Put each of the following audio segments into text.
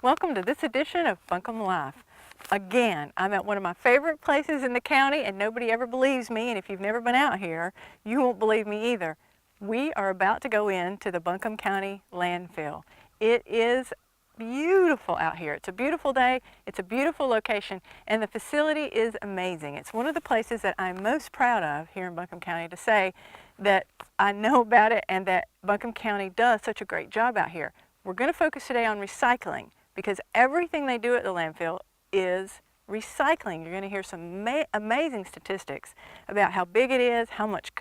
Welcome to this edition of Buncombe Life. Again, I'm at one of my favorite places in the county and nobody ever believes me, and if you've never been out here, you won't believe me either. We are about to go into the Buncombe County landfill. It is beautiful out here. It's a beautiful day, it's a beautiful location, and the facility is amazing. It's one of the places that I'm most proud of here in Buncombe County to say that I know about it and that Buncombe County does such a great job out here. We're going to focus today on recycling because everything they do at the landfill is recycling. You're going to hear some amazing statistics about how big it is, how much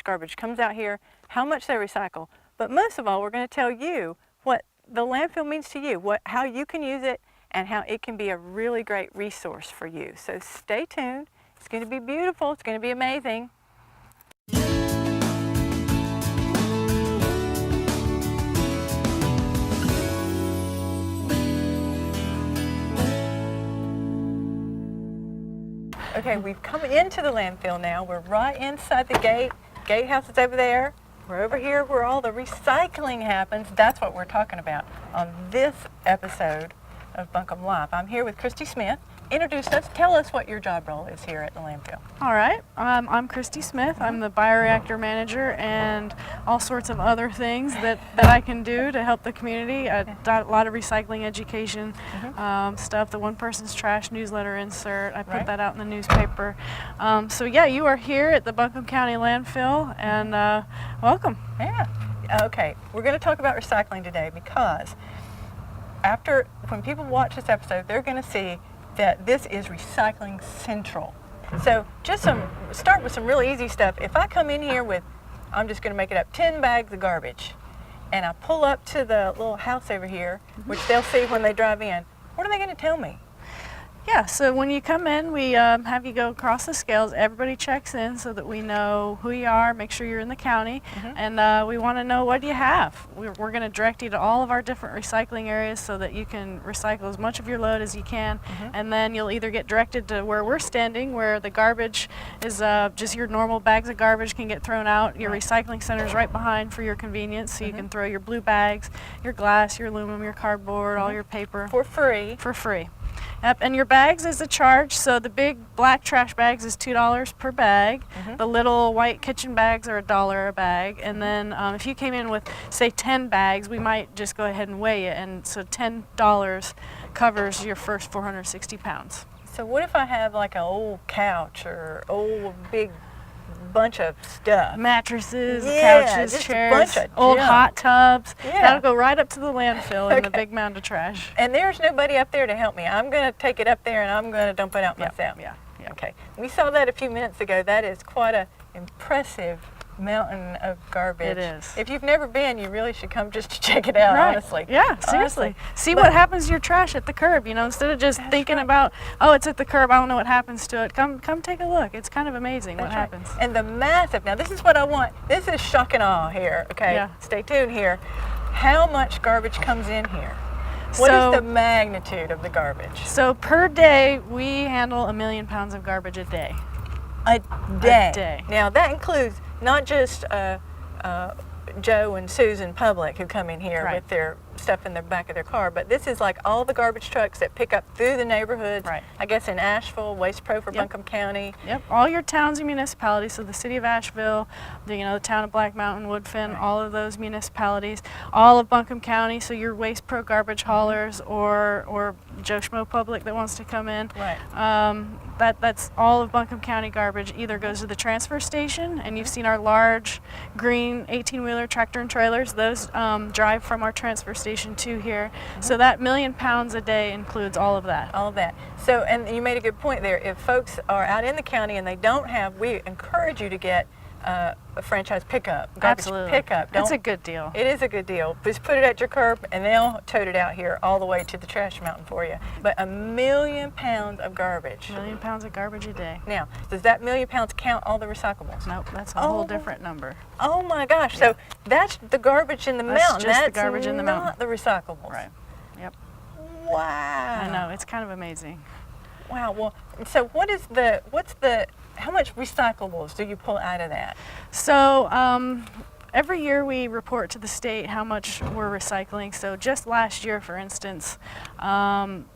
garbage comes out here, how much they recycle. But most of all, we're going to tell you what the landfill means to you, how you can use it, and how it can be a really great resource for you. So stay tuned. It's going to be beautiful. It's going to be amazing. Okay, we've come into the landfill now. We're right inside the gate. Gatehouse is over there. We're over here where all the recycling happens. That's what we're talking about on this episode of Buncombe Life. I'm here with Kristy Smith. Introduce us. Tell us what your job role is here at the landfill. All right. I'm Kristy Smith. I'm the Bioreactor manager and all sorts of other things that I can do to help the community. A lot of recycling education stuff, the One Person's Trash newsletter insert. I put that out in the newspaper. So yeah, you are here at the Buncombe County landfill, and welcome. Yeah. Okay, we're going to talk about recycling today because when people watch this episode, they're going to see that this is recycling central. So just start with some really easy stuff. If I come in here with, I'm just going to make it up, 10 bags of garbage, and I pull up to the little house over here, which they'll see when they drive in, what are they going to tell me? Yeah, so when you come in, we have you go across the scales. Everybody checks in so that we know who you are, make sure you're in the county, and we want to know what you have. We're going to direct you to all of our different recycling areas so that you can recycle as much of your load as you can, and then you'll either get directed to where we're standing, where the garbage is just your normal bags of garbage can get thrown out. Your recycling center is right behind for your convenience, so you can throw your blue bags, your glass, your aluminum, your cardboard, all your paper. For free. For free. Yep, and your bags is a charge, so the big black trash bags is $2 per bag. The little white kitchen bags are $1 a bag, and then if you came in with, say, 10 bags, we might just go ahead and weigh it, and so $10 covers your first 460 pounds. So what if I have like an old couch or old big bunch of stuff? Mattresses, couches, chairs, old hot tubs. That'll go right up to the landfill in the big mound of trash. And there's nobody up there to help me. I'm going to take it up there and I'm going to dump it out myself. Yeah. Okay. We saw that a few minutes ago. That is quite an impressive mountain of garbage. It is. If you've never been, you really should come just to check it out, honestly. Yeah, seriously. See what happens to your trash at the curb, instead of just thinking about, oh, it's at the curb, I don't know what happens to it. Come take a look. It's kind of amazing what happens. And the massive, now this is what I want. This is shock and awe here, okay? Yeah. Stay tuned here. How much garbage comes in here? What is the magnitude of the garbage? So per day, we handle 1 million pounds of garbage a day. A day. A day. Now that includes not just Joe and Susan Public who come in here with their stuff in the back of their car, but this is like all the garbage trucks that pick up through the neighborhoods. I guess in Asheville, Waste Pro for Buncombe County. Yep, all your towns and municipalities, so the city of Asheville, the town of Black Mountain, Woodfin, all of those municipalities, all of Buncombe County, so your Waste Pro garbage haulers or Joe Schmo Public that wants to come in. That's all of Buncombe County garbage either goes to the transfer station, and you've seen our large green 18-wheeler tractor and trailers. Those drive from our transfer station to here. So that 1 million pounds a day includes all of that. All of that. So, and you made a good point there. If folks are out in the county and they don't have, we encourage you to get a franchise pickup, garbage pickup. It's a good deal. It is a good deal. Just put it at your curb and they'll tote it out here all the way to the trash mountain for you. But 1 million pounds of garbage. 1 million pounds of garbage a day. Now, does that 1 million pounds count all the recyclables? Nope, that's a whole different number. Oh my gosh, so that's the garbage in the mountain. Just the garbage in the mountain. Not the recyclables. Right, yep. Wow. I know, it's kind of amazing. Wow, well, so how much recyclables do you pull out of that? So every year we report to the state how much we're recycling. So just last year, for instance,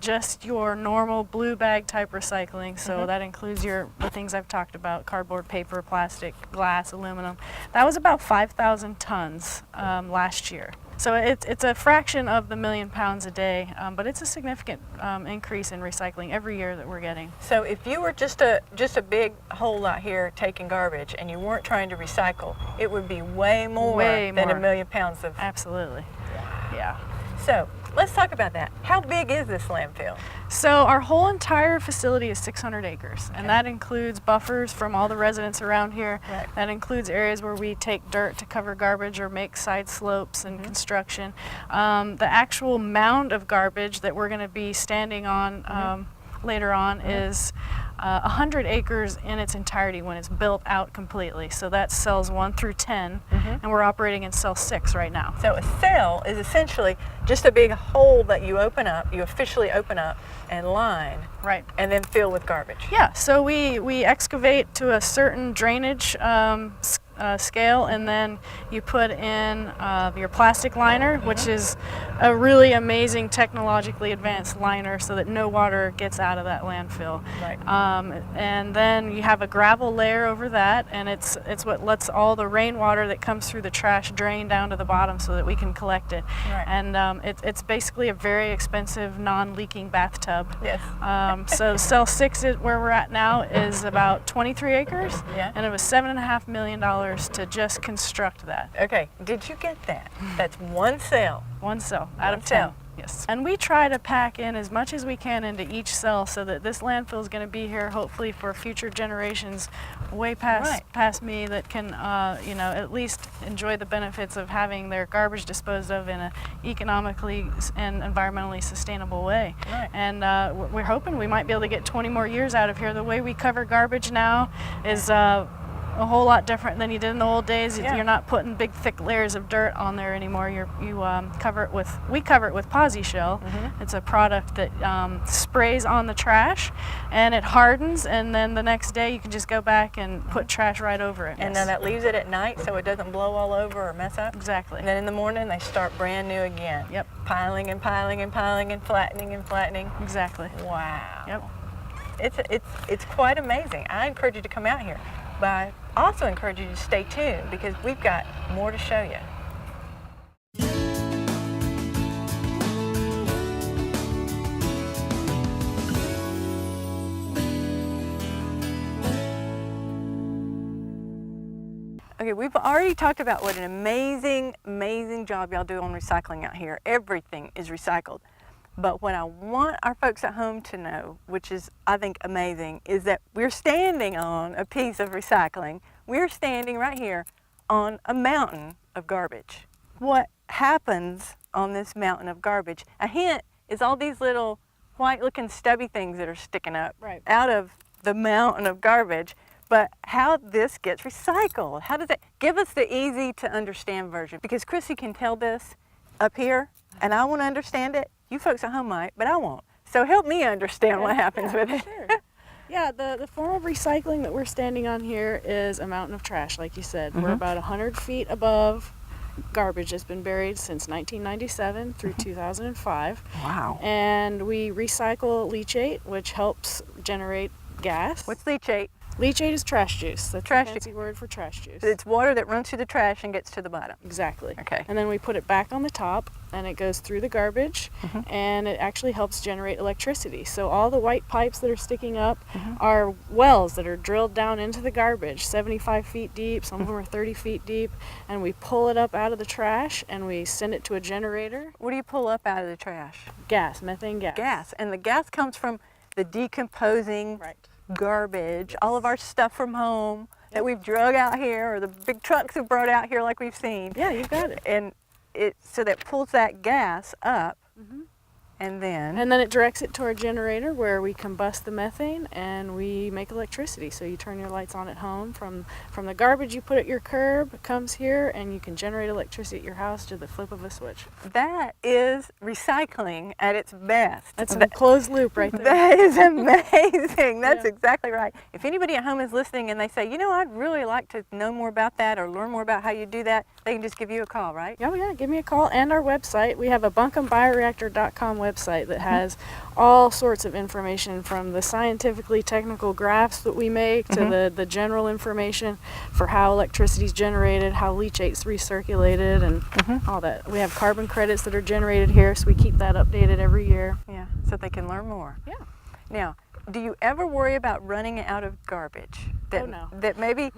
just your normal blue bag type recycling, so that includes the things I've talked about, cardboard, paper, plastic, glass, aluminum. That was about 5,000 tons last year. So it's a fraction of the 1,000,000 pounds a day, but it's a significant increase in recycling every year that we're getting. So if you were just a big hole out here taking garbage and you weren't trying to recycle, it would be way more than 1,000,000 pounds of... Absolutely. Yeah. So let's talk about that. How big is this landfill? So our whole entire facility is 600 acres, and that includes buffers from all the residents around here. Right. That includes areas where we take dirt to cover garbage or make side slopes and construction. The actual mound of garbage that we're going to be standing on later on is 100 acres in its entirety when it's built out completely. So that's cells 1 through 10, and we're operating in cell 6 right now. So a cell is essentially just a big hole that you open up, you officially open up and line, Right. and then fill with garbage. Yeah, so we excavate to a certain drainage scale, and then you put in your plastic liner, which is a really amazing technologically advanced liner so that no water gets out of that landfill. Right. And then you have a gravel layer over that, and it's what lets all the rainwater that comes through the trash drain down to the bottom so that we can collect it. Right. And it's basically a very expensive non-leaking bathtub. Yes. So cell 6 where we're at now is about 23 acres, Yeah. and it was $7.5 million to just construct that. Okay, did you get that? That's one cell. One cell out One of 10. cell. Yes. And we try to pack in as much as we can into each cell so that this landfill is going to be here hopefully for future generations way past me that can at least enjoy the benefits of having their garbage disposed of in an economically and environmentally sustainable way. Right. And we're hoping we might be able to get 20 more years out of here. The way we cover garbage now is a whole lot different than you did in the old days. Yeah. You're not putting big thick layers of dirt on there anymore. We cover it with Posi Shell. It's a product that sprays on the trash and it hardens, and then the next day you can just go back and put trash right over it. And then that leaves it at night so it doesn't blow all over or mess up? Exactly. And then in the morning they start brand new again. Yep. Piling and piling and piling and flattening and flattening. Exactly. Wow. Yep. It's quite amazing. I encourage you to come out here, but I also encourage you to stay tuned because we've got more to show you. Okay, we've already talked about what an amazing, amazing job y'all do on recycling out here. Everything is recycled. But what I want our folks at home to know, which is, I think, amazing, is that we're standing on a piece of recycling. We're standing right here on a mountain of garbage. What happens on this mountain of garbage? A hint is all these little white-looking stubby things that are sticking up out of the mountain of garbage. But how this gets recycled? How does it? Give us the easy-to-understand version, because Kristy can tell this up here, and I want to understand it. You folks at home might, but I won't. So help me understand what happens with it. Sure. Yeah, the form of recycling that we're standing on here is a mountain of trash, like you said. We're about 100 feet above garbage that's been buried since 1997 through 2005. Wow. And we recycle leachate, which helps generate gas. What's leachate? Leachate is trash juice. That's Trash a fancy word for trash juice. It's water that runs through the trash and gets to the bottom. Exactly. Okay. And then we put it back on the top, and it goes through the garbage, and it actually helps generate electricity. So all the white pipes that are sticking up are wells that are drilled down into the garbage, 75 feet deep, some of them are 30 feet deep, and we pull it up out of the trash, and we send it to a generator. What do you pull up out of the trash? Gas, methane gas. Gas. And the gas comes from the decomposing garbage, all of our stuff from home that we've drug out here, or the big trucks have brought out here like we've seen. Yeah, you got it. And so that pulls that gas up And then? And then it directs it to our generator where we combust the methane and we make electricity. So you turn your lights on at home from the garbage you put at your curb, it comes here, and you can generate electricity at your house to the flip of a switch. That is recycling at its best. That's a closed loop right there. That is amazing. That's Yeah. exactly right. If anybody at home is listening and they say, you know, I'd really like to know more about that or learn more about how you do that, they can just give you a call, right? Oh yeah, give me a call, and our website. We have a BuncombeBioreactor.com website that has all sorts of information, from the scientifically technical graphs that we make to the general information for how electricity is generated, how leachate's recirculated, and all that. We have carbon credits that are generated here, so we keep that updated every year. Yeah, so they can learn more. Yeah. Now, do you ever worry about running out of garbage? That, Oh, no. That maybe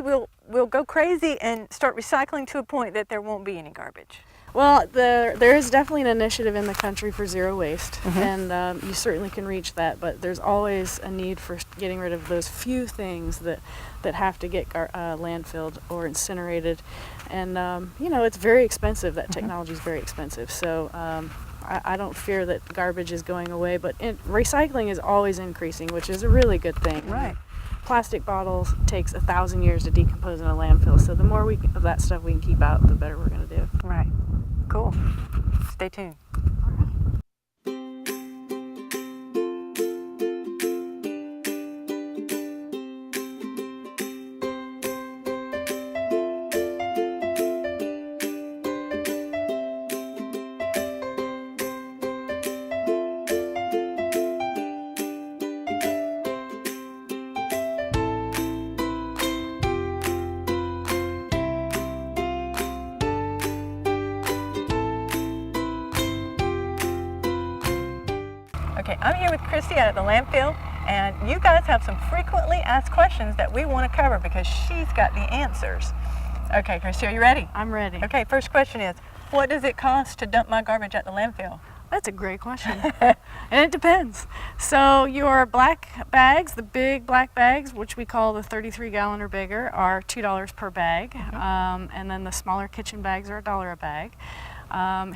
we'll go crazy and start recycling to a point that there won't be any garbage. Well, there is definitely an initiative in the country for zero waste, and you certainly can reach that, but there's always a need for getting rid of those few things that have to get landfilled or incinerated. And, you know, it's very expensive. That technology is very expensive. So I don't fear that garbage is going away, but recycling is always increasing, which is a really good thing. Right. Plastic bottles takes 1,000 years to decompose in a landfill, so the more of that stuff we can keep out, the better we're going to do. Right. Cool. Stay tuned. Okay, I'm here with Kristy out at the landfill, and you guys have some frequently asked questions that we want to cover because she's got the answers. Okay, Kristy, are you ready? I'm ready. Okay, first question is, what does it cost to dump my garbage at the landfill? That's a great question. And it depends. So your black bags, the big black bags, which we call the 33-gallon or bigger, are $2 per bag. And then the smaller kitchen bags are $1 a bag.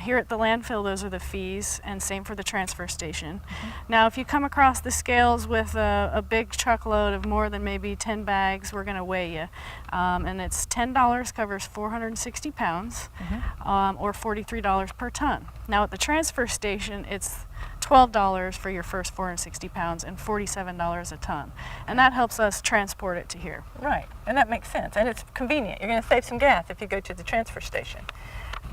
Here at the landfill, those are the fees, and same for the transfer station. Now, if you come across the scales with a big truckload of more than maybe 10 bags, we're going to weigh you. And it's $10 covers 460 pounds, or $43 per ton. Now, at the transfer station, it's $12 for your first 460 pounds and $47 a ton. And that helps us transport it to here. Right, and that makes sense, and it's convenient. You're going to save some gas if you go to the transfer station.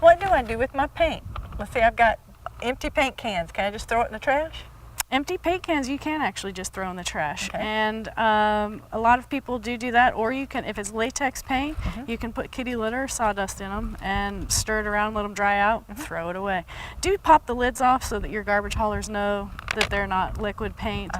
What do I do with my paint? Let's say I've got empty paint cans. Can I just throw it in the trash? Empty paint cans you can actually just throw in the trash. Okay. And a lot of people do that, or you can, if it's latex paint, you can put kitty litter or sawdust in them and stir it around, let them dry out, and throw it away. Do pop the lids off so that your garbage haulers know that they're not liquid paint.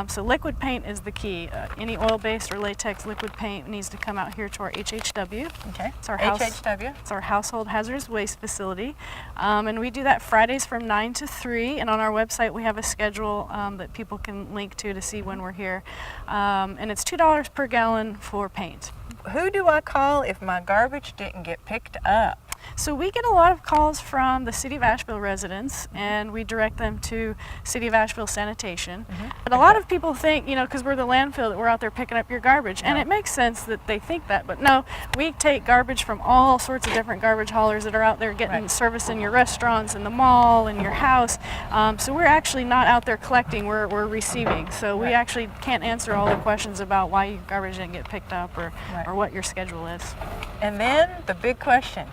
So liquid paint is the key. Any oil-based or latex liquid paint needs to come out here to our HHW. Okay, It's our HHW. It's our household hazardous waste facility. And we do that Fridays from 9 to 3, and on our website we have a schedule that people can link to see when we're here. And it's $2 per gallon for paint. Who do I call if my garbage didn't get picked up? So we get a lot of calls from the City of Asheville residents, and we direct them to City of Asheville Sanitation. But a lot of people think, you know, because we're the landfill, that we're out there picking up your garbage. And it makes sense that they think that, but no, we take garbage from all sorts of different garbage haulers that are out there getting service in your restaurants, in the mall, in your house. So we're actually not out there collecting, we're receiving. So we actually can't answer all the questions about why your garbage didn't get picked up or what your schedule is. And then the big question.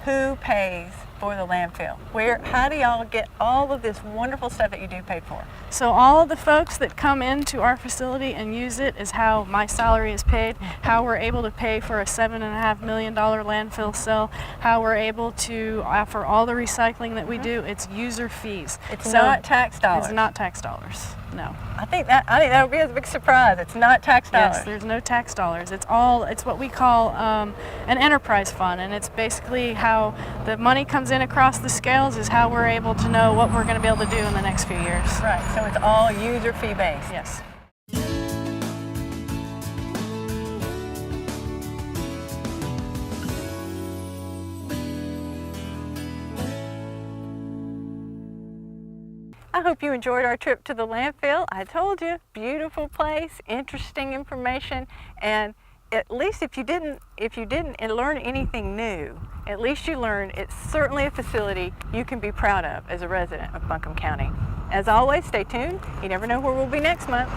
Who pays for the landfill? How do y'all get all of this wonderful stuff that you do paid for? So all of the folks that come into our facility and use it is how my salary is paid, how we're able to pay for a $7.5 million landfill cell, how we're able to offer all the recycling that we do. It's user fees. It's not tax dollars. It's not tax dollars, no. I think that would be a big surprise. It's not tax dollars. Yes, there's no tax dollars. It's what we call an enterprise fund, and it's basically how the money comes in across the scales is how we're able to know what we're going to be able to do in the next few years. Right, so it's all user fee based. Yes. I hope you enjoyed our trip to the landfill. I told you, beautiful place, interesting information, and at least if you didn't learn anything new, at least you learned it's certainly a facility you can be proud of as a resident of Buncombe County. As always, stay tuned. You never know where we'll be next month.